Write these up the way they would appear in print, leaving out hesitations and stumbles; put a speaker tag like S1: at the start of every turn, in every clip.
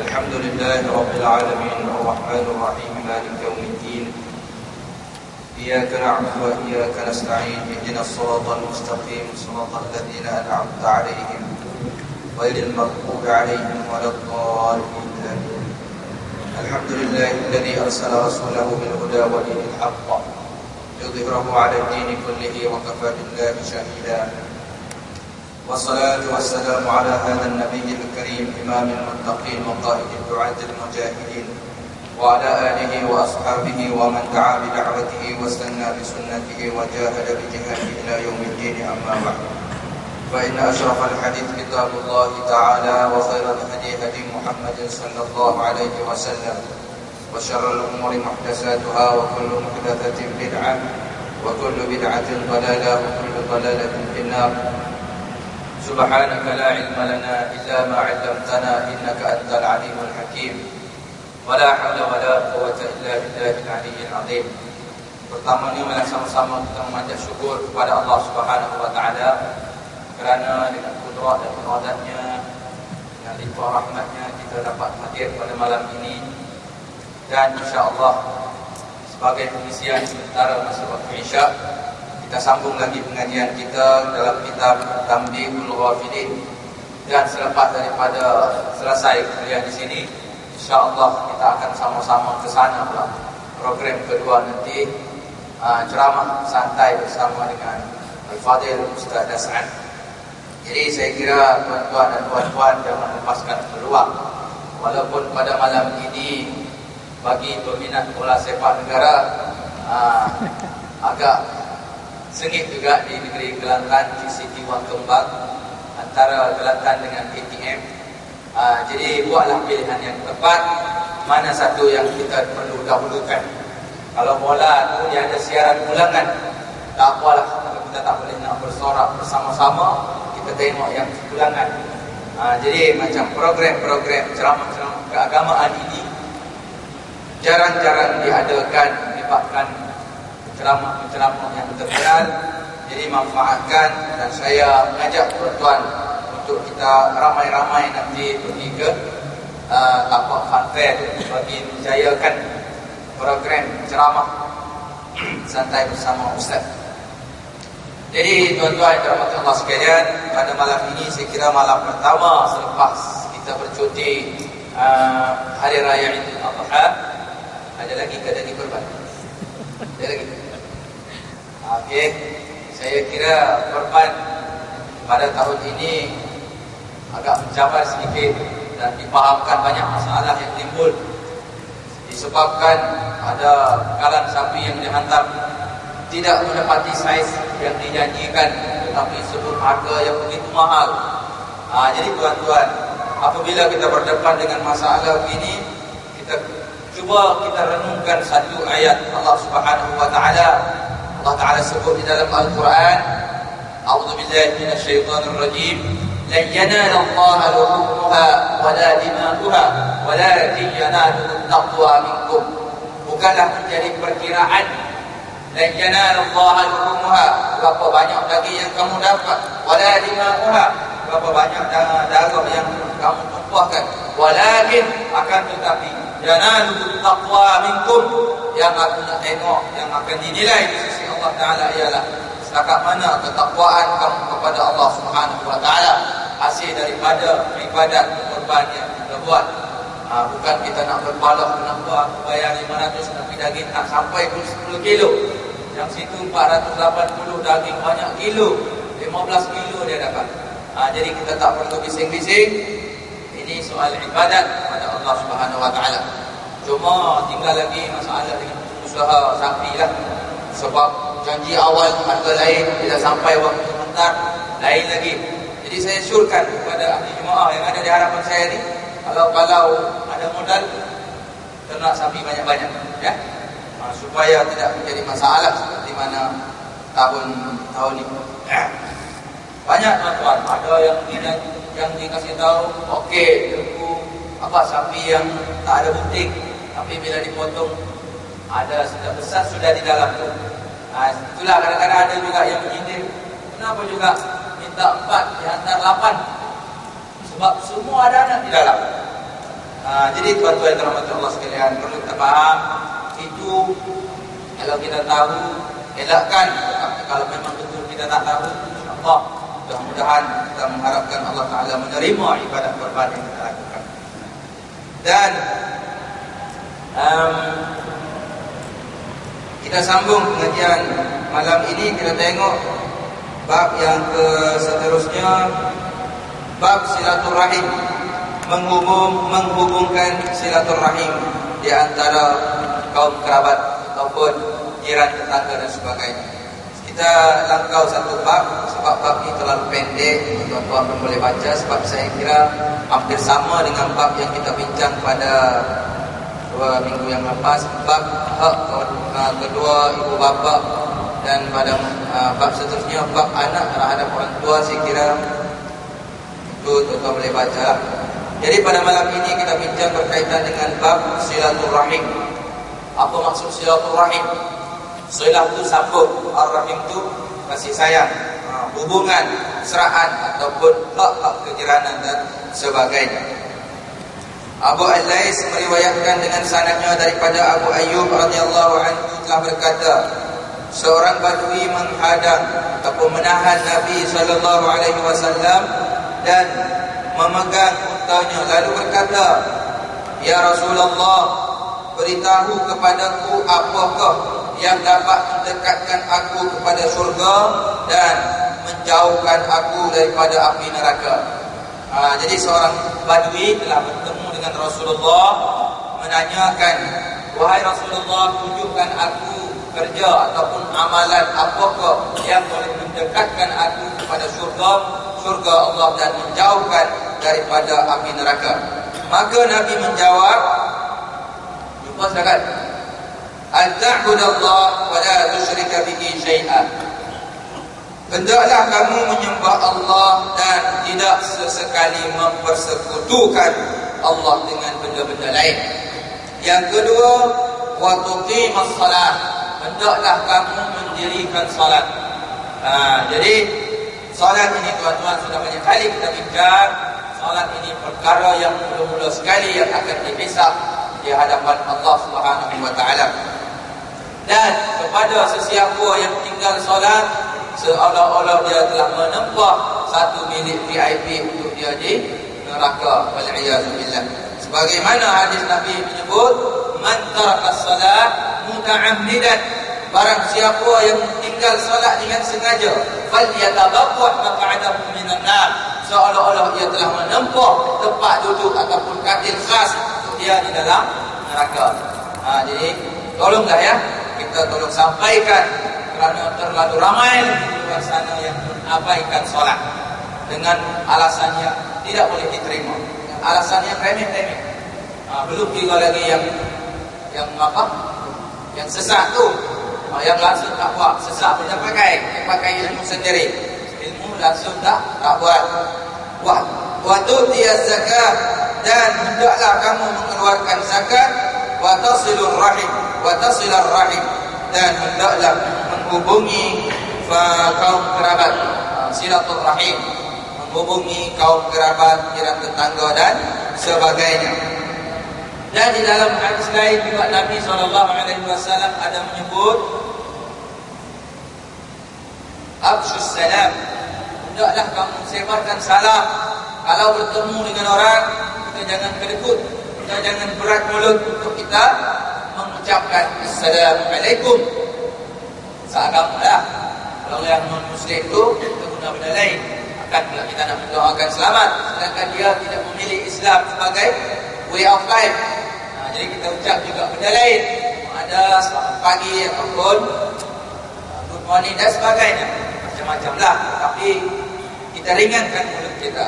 S1: الحمد لله رب العالمين الرحمن الرحيم مالك يوم الدين إياك نعبد وإياك نستعين اهدنا الصراط المستقيم صراط الذين أنعمت عليهم غير المغضوب عليهم ولا الضالين. الحمد لله الذي أرسل رسوله بالهدى ودين الحق يظهره على الدين كله وكفى بالله شهيدا. والصلاة والسلام على هذا النبي الكريم إمام المتقين وقائد الدعاة المجاهدين وعلى آله وأصحابه ومن دعا بدعوته واستنى بسنته وجاهد بجهاده إلى يوم الدين. أما بعد، فإن أشرف الحديث كتاب الله تعالى وخير الهدي هدي محمد صلى الله عليه وسلم وشر الأمور محدثاتها وكل محدثة بدعة وكل بدعة ضلالة وكل ضلالة في النار. سبحانك لا علم لنا إلا ما علمتنا إنك أنت العليم الحكيم ولا حول ولا قوة إلا بالله العلي العظيم. Pertamanya mari sama-sama kita memanjat syukur kepada Allah Subhanahu wa taala kerana dengan kudrat dan iradatnya dan limpah rahmatnya kita dapat hadir pada malam ini, dan insya-Allah sebagai pengisian sementara masa waktu Isya kita sambung lagi pengajian kita dalam kitab Tanbihul Ghafilin. Dan selepas daripada selesai kuliah di sini, insya-Allah kita akan sama-sama ke sana pula. Program kedua nanti ceramah santai bersama dengan Al-Fadil Ustaz Das'an. Jadi saya kira tuan-tuan dan puan-puan jangan lepaskan peluang. Walaupun pada malam ini bagi peminat bola sepak negara agak sengit juga di negeri Kelantan, di Siti Wang Kembang, antara Kelantan dengan ATM. Jadi buatlah pilihan yang tepat, mana satu yang kita perlu dahulukan. Kalau bola tu dia ada siaran ulangan, tak apalah, kalau kita tak boleh nak bersorak bersama-sama, kita tengok yang ulangan. Jadi macam program-program ceramah-ceramah keagamaan ini jarang-jarang diadakan, melibatkan ceramah-ceramah yang terkenal. Jadi manfaatkan, dan saya mengajak tuan-tuan untuk kita ramai-ramai nanti pergi ke tapak funfair bagi menjayakan program ceramah santai bersama Ustaz. Jadi tuan-tuan dan puan-puan Allah sekalian, pada malam ini saya kira malam pertama selepas kita bercuti Hari Raya Idul Adha. Ada lagi ke daging kurban? Ada lagi? Okey, saya kira korban pada tahun ini agak mencabar sedikit dan dipahamkan banyak masalah yang timbul disebabkan ada bekalan sapi yang dihantar tidak mendapati saiz yang dijanjikan, tetapi sebut harga yang begitu mahal. Jadi tuan-tuan, apabila kita berdepan dengan masalah ini, kita cuba kita renungkan satu ayat Allah Subhanahu wa taala. Allah Ta'ala sebut di dalam Al-Quran, A'udzubillahi minasyaitanir rajim, lan yanala Allaha luhumuha wala dima'uha walakin yanaluhu taqwa minkum. Bukanlah menjadi perkiraan lan yanala Allaha luhumuha, berapa banyak daging yang kamu dapat, wala dima'uha, berapa banyak darah yang kamu tumpahkan, walakin akan tetapi yanaluhu taqwa minkum, yang aku nak tengok, yang akan dinilai di sisi Allah Ta'ala ialah setakat mana ketakwaan kamu kepada Allah Subhanahu wa Ta'ala, hasil daripada ibadat korban yang kita buat. Bukan kita nak berbalah, nak buat bayar 500 tapi daging tak sampai pun 10 kilo. Yang situ 480 daging banyak kilo, 15 kilo dia dapat. Jadi kita tak perlu bising-bising. Ini soal ibadat kepada Allah Subhanahu wa Ta'ala. Cuma tinggal lagi masalah dengan usaha sapi lah. Sebab janji awal harga lain, bila sampai waktu hantar lain lagi. Jadi saya syorkan kepada ahli jemaah yang ada di hadapan saya ni, kalau ada modal, ternak sapi banyak-banyak, ya, supaya tidak menjadi masalah seperti mana tahun ni. Banyak tuan-tuan, ada yang dikasih tahu, okey, tunggu sapi yang tak ada bunting, tapi bila dipotong ada sudah besar sudah di dalam tu. Itulah kadang-kadang ada juga yang menyindir. Kenapa juga minta 4 dihantar 8? Sebab semua ada anak di dalam. Jadi tuan-tuan yang dirahmati Allah sekalian, perlu kita faham itu. Kalau kita tahu, elakkan. Kalau memang betul kita tak tahu, insya-Allah mudah-mudahan kita mengharapkan Allah Ta'ala menerima ibadat korban yang kita lakukan. Dan kita sambung pengajian malam ini. Kita tengok bab yang seterusnya, bab silaturahim, menghubungkan silaturahim di antara kaum kerabat ataupun jiran, tetangga dan sebagainya. Kita langkau satu bab, sebab bab ini terlalu pendek, tuan-tuan pun boleh baca. Sebab saya kira hampir sama dengan bab yang kita bincang pada 2 minggu yang lepas, bab hak kedua ibu bapa, dan pada bab seterusnya bab anak terhadap orang tua. Saya kira itu tuan-tuan boleh baca lah. Jadi pada malam ini kita bincang berkaitan dengan bab silaturahim. Apa maksud silaturahim? Silah itu sambung, ar-rahim itu kasih sayang, hubungan, seraan ataupun hak-hak kejiranan dan sebagainya. Abu Al-Lais meriwayatkan dengan sanadnya daripada Abu Ayyub radhiyallahu anhu telah berkata, seorang badui menghadang ataupun menahan Nabi sallallahu alaihi wasallam dan memegang untanya, lalu berkata, "Ya Rasulullah, beritahu kepadaku apakah yang dapat mendekatkan aku kepada surga dan menjauhkan aku daripada api neraka." Jadi seorang badui telah bertemu dengan Rasulullah, menanyakan, "Wahai Rasulullah, tunjukkan aku kerja ataupun amalan apakah yang boleh mendekatkan aku kepada surga Allah dan menjauhkan daripada api neraka." Maka Nabi menjawab, jumpa silakan, "An-ta'budallah wa la tusyrika bihi syai'an." Hendaklah kamu menyembah Allah dan tidak sesekali mempersekutukan Allah dengan benda-benda lain. Yang kedua, wa tuqimas salat. Hendaklah kamu mendirikan salat. Jadi salat ini tuan-tuan sudah banyak kali kita bincang. Salat ini perkara yang mula-mula sekali yang akan dihisab di hadapan Allah Subhanahu wa taala. Dan kepada sesiapa yang tinggal solat, seolah-olah dia telah menempah satu bilik VIP untuk dia di neraka, wal'iyazubillah. Sebagaimana hadis Nabi menyebut, "Man taraka salat muta'ammidan." Barang siapa yang tinggal solat dengan sengaja, falyatabawwa' maq'adahu minan nar. Seolah-olah dia telah menempah tempat duduk ataupun katil khas untuk dia di dalam neraka. Jadi tolonglah ya, kita tolong sampaikan, kerana terlalu ramai di luar sana yang mengabaikan solat dengan alasan yang tidak boleh diterima, alasan yang remeh-remeh. Belum juga lagi yang apa? Yang sesat tu, yang langsung tak buat. Sesat punya pakai ilmu sendiri, ilmu langsung tak buat. Wa tu'tiyaz zakat, dan hendaklah kamu mengeluarkan zakat. Wa tasilur rahim, dan hendaklah menghubungi kaum kerabat, silaturahim, menghubungi kaum kerabat, jiran tetangga dan sebagainya. Dan di dalam hadis lain juga Nabi SAW ada menyebut, "Afshus salam." Hendaklah kamu sebarkan salam. Kalau bertemu dengan orang, kita jangan kedekut, kita jangan berat mulut untuk kita mengucapkan Assalamualaikum. Seagamalah. Kalau yang non-muslim itu kita guna benda lain. Akan pula kita nak mendoakan selamat, sedangkan dia tidak memilih Islam sebagai way of life. Jadi kita ucap juga benda lain. Ada selamat pagi ataupun good morning dan sebagainya. Macam-macam lah. Tapi kita ringankan mulut kita.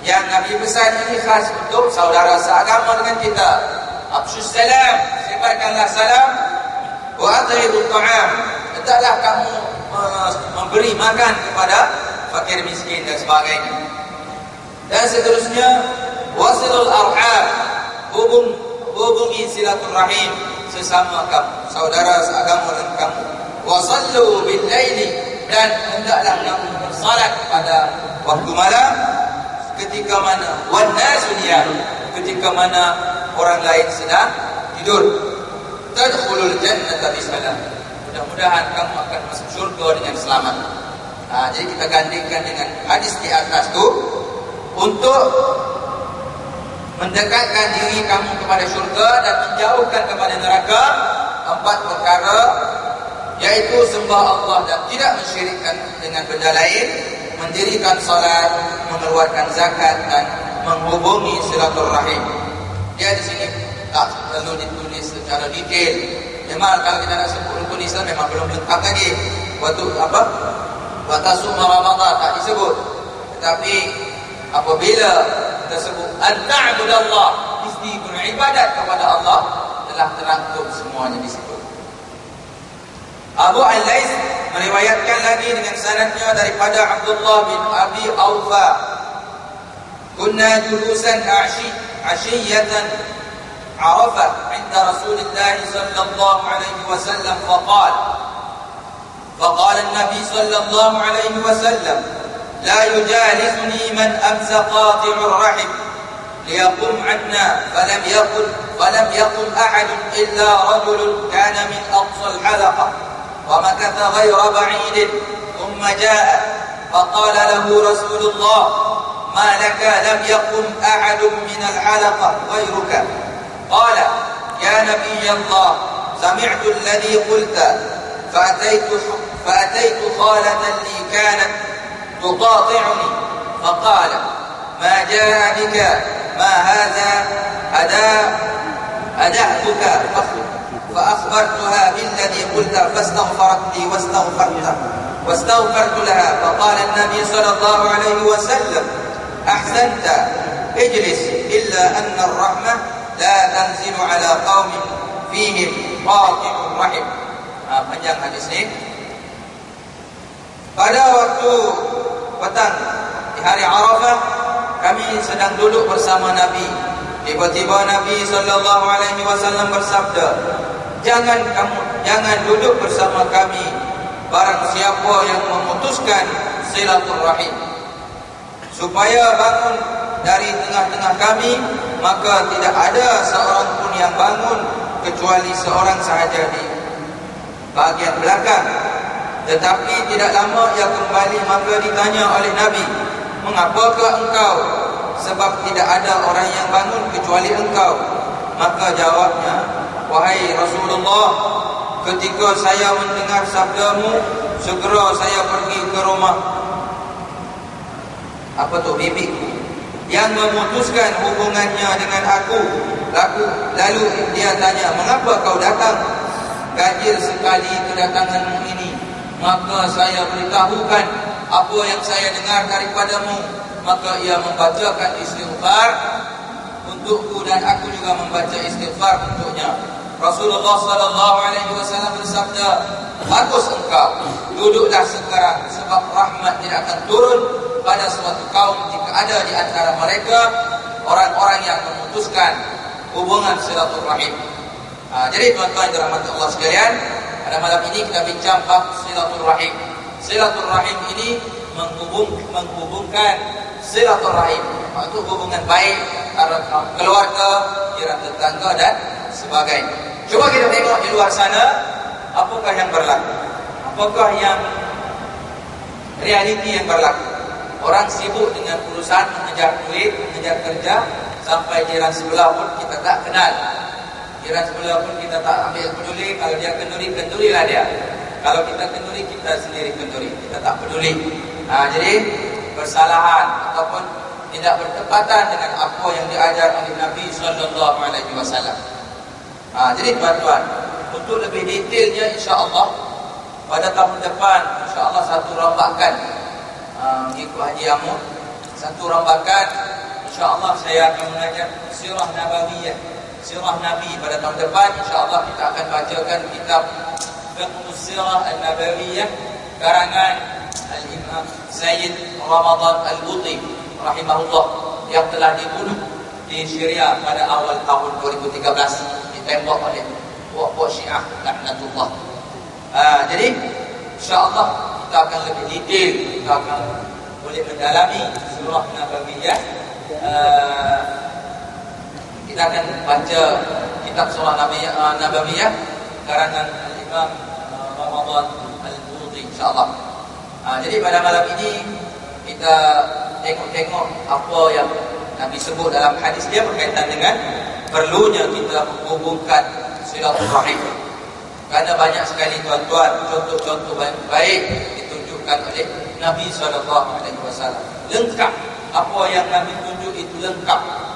S1: Yang Nabi pesan ini khas untuk saudara seagama dengan kita. Afshus salam, sebarkanlah salam. Wa at'imut ta'am, hendaklah kamu memberi makan kepada fakir miskin dan sebagainya. Dan seterusnya, wasilul arham, hubungi silaturahim sesama kamu, saudara seagama dengan kamu. Wasallu bil laili, dan hendaklah kamu bersalat pada waktu malam. Ketika mana wan nasu niyam, ketika mana orang lain sedang tidur. Tadkhulul jannata bisalam. Mudah-mudahan kamu akan masuk surga dengan selamat. Jadi kita gandingkan dengan hadis di atas itu untuk mendekatkan diri kamu kepada surga dan menjauhkan kepada neraka. 4 perkara, yaitu sembah Allah dan tidak mensyirikkan dengan benda lain, mendirikan salat, mengeluarkan zakat dan menghubungi silaturahim. Dia di sini tak perlu ditulis secara detail. Memang kalau kita nak sebut rukun Islam memang belum lengkap lagi. Waktu wa tasum Ramadan tak disebut. Tetapi apabila kita sebut an-ta'budallah, mesti beribadat kepada Allah, telah terangkum semuanya di situ. Abu Al-Lais meriwayatkan lagi dengan sanadnya daripada Abdullah bin Abi Aufa. Kunna julusan ashiyatan Arafah 'inda Rasulillah sallallahu alaihi wasallam فقال النبي صلى الله عليه وسلم لا يجالسني من أمس قاطع الرحم ليقم عنا فلم يقم أحد إلا رجل كان من أقصى الحلقة ومكث غير بعيد ثم جاء فقال له رسول الله ما لك لم يقم أحد من الحلقة غيرك قال يا نبي الله سمعت الذي قلت فأتيت خالة لي كانت تقاطعني فقال ما جاء بك ما هذا أدعتك فأخبرتها بالذي قلت فاستغفرت لي واستغفرت لها فقال النبي صلى الله عليه وسلم أحسنت اجلس إلا أن الرحمة لا تنزل على قوم فيهم قاطع الرحم. Panjang hadis ini. Pada waktu petang di hari Arafah, kami sedang duduk bersama Nabi. Tiba-tiba Nabi sallallahu alaihi wasallam bersabda, jangan duduk bersama kami barang siapa yang memutuskan silaturahim. Supaya bangun dari tengah-tengah kami, maka tidak ada seorang pun yang bangun kecuali seorang sahaja di bahagian belakang. Tetapi tidak lama ia kembali, maka ditanya oleh Nabi, mengapakah engkau? Sebab tidak ada orang yang bangun kecuali engkau. Maka jawabnya, wahai Rasulullah, ketika saya mendengar sabdamu, segera saya pergi ke rumah bibiku yang memutuskan hubungannya dengan aku. Lalu dia tanya, mengapa kau datang? Ganjil sekali kedatanganmu ini. Maka saya beritahukan apa yang saya dengar daripadamu. Maka ia membacakan istighfar untukku dan aku juga membaca istighfar untuknya. Rasulullah sallallahu alaihi wasallam bersabda, bagus engkau, duduklah sekarang, sebab rahmat tidak akan turun pada suatu kaum jika ada di antara mereka orang-orang yang memutuskan hubungan silaturahim. Jadi tuan-tuan yang dirahmati Allah sekalian, pada malam ini kita bincang bab silaturahim. Silaturahim ini menghubungkan silaturahim, itu hubungan baik antara keluarga, jiran tetangga dan sebagainya. Coba kita tengok di luar sana, apakah yang berlaku? Apakah yang realiti yang berlaku? Orang sibuk dengan urusan mengejar duit, mengejar kerja, sampai jiran sebelah pun kita tak kenal. Jiran sebelah pun kita tak ambil peduli. Kalau dia kenduri, kendurilah dia. Kalau kita kenduri, kita sendiri kenduri. Kita tak peduli. Jadi kesalahan ataupun tidak bertepatan dengan apa yang diajar oleh Nabi sallallahu alaihi wasallam. Jadi tuan-tuan, untuk lebih detailnya insya-Allah pada tahun depan insya-Allah satu rombakan mengikut Haji Amur, satu rombakan insya-Allah saya akan mengajar sirah nabawiyah, sirah Nabi. Pada tahun depan insya-Allah kita akan bacakan kitab Fiqhus Sirah An-Nabawiyah karangan Al-Imam Sayyid Ramadan Al-Buti rahimahullah, yang telah dibunuh di Syria pada awal tahun 2013, ditembak oleh puak-puak Syiah laknatullah. Jadi insya-Allah kita akan lebih detail, kita akan boleh mendalami surah Nabawiyah. Kita akan baca kitab surah Nabawiyah karangan Imam Ramadan Al-Buti, insyaAllah. Jadi pada malam ini kita tengok-tengok apa yang Nabi sebut dalam hadis dia berkaitan dengan perlunya kita menghubungkan silaturahim. Kerana banyak sekali tuan-tuan contoh-contoh baik ditunjukkan oleh Nabi SAW. Lengkap apa yang Nabi tunjuk itu lengkap.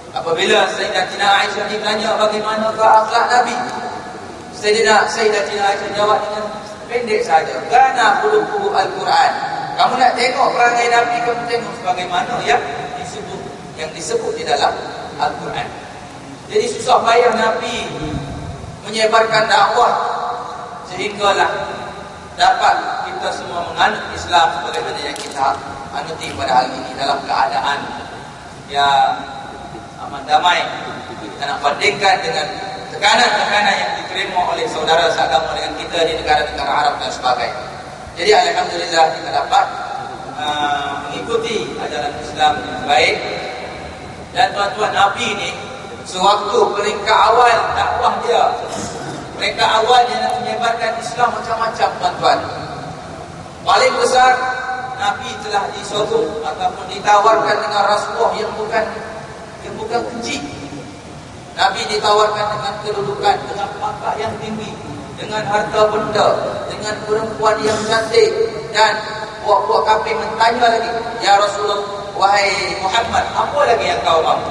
S1: Apabila Sayyidatina Aisyah ditanya bagaimanakah akhlak Nabi, Sayyidatina Aisyah jawab dengan pendek saja, "Kana khuluquhu al-Quran." Kamu nak tengok perangai Nabi, kamu tengok sebagaimana yang disebut di dalam Al-Quran. Jadi susah payah Nabi menyebarkan dakwah sehinggalah dapat kita semua menganut Islam sebagaimana yang kita anuti pada hari ini dalam keadaan yang aman damai. Kita nak bandingkan dengan tekanan-tekanan yang diterima oleh saudara seagama dengan kita di negara-negara Arab dan sebagainya. Jadi alhamdulillah kita dapat mengikuti ajaran Islam yang baik. Dan tuan-tuan, Nabi ni sewaktu peringkat awal dakwah dia, peringkat awal dia nak menyebarkan Islam macam-macam, tuan-tuan. Paling besar, Nabi telah disokong ataupun ditawarkan dengan rasuah yang bukan kecil. Nabi ditawarkan dengan kedudukan, dengan pangkat yang tinggi, dengan harta benda, dengan perempuan yang cantik. Dan puak-puak kafir bertanya lagi, "Ya Rasulullah, wahai Muhammad, apa lagi yang kau mahu?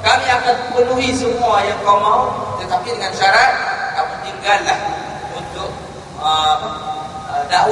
S1: Kami akan penuhi semua yang kau mahu, tetapi dengan syarat kamu tinggallah untuk dakwah